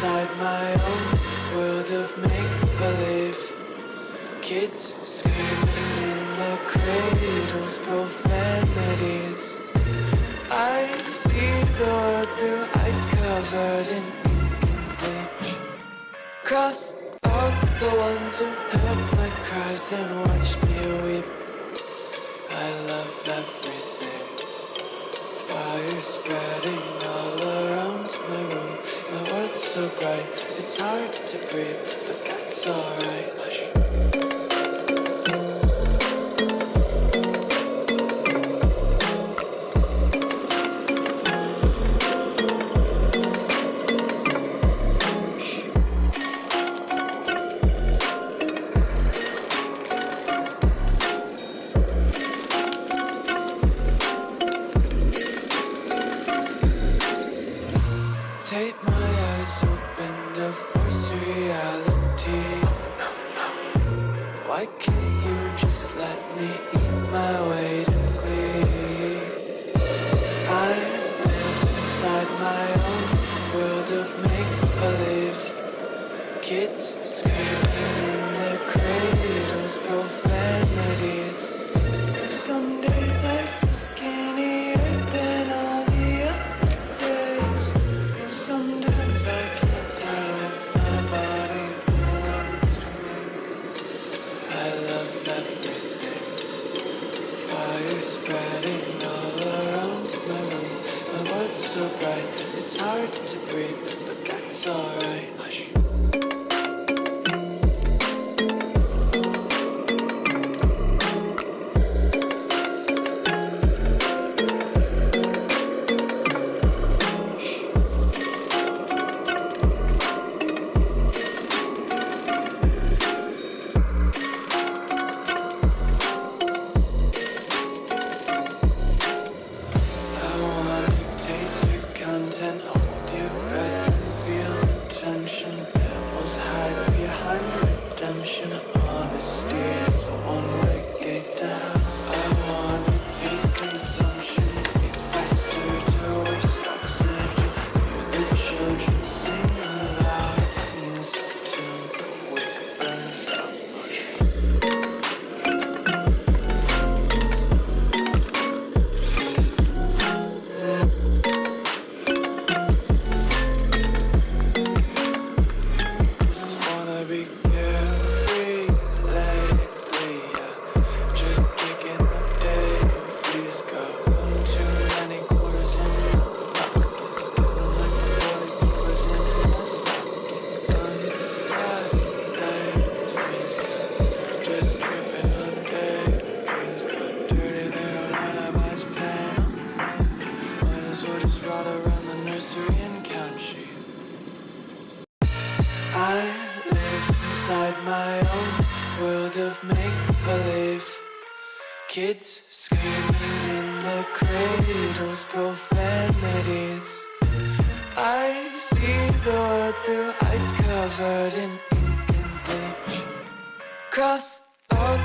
inside my own world of make-believe. Kids screaming in the cradles, profanities. I see the world through ice covered in ink and bleach. Cross out the ones who heard my cries and watched me weep. I love everything. Fire spreading all around my room. My world's so bright, it's hard to breathe, but that's alright. Hush. Take my eyes open to force reality. Why can't you just let me eat my way to glee? I live inside my own world of make-believe. Kids screaming in their cradles, profanities. Some days I feel skinnier than all the other days. Sometimes I can't tell if my body belongs to me. I love everything. Fire spreading all around my room. My world's so bright, it's hard to breathe, but that's alright. Hush. Kids screaming in the cradles, profanities. I see the world through ice covered in ink and bleach. Cross out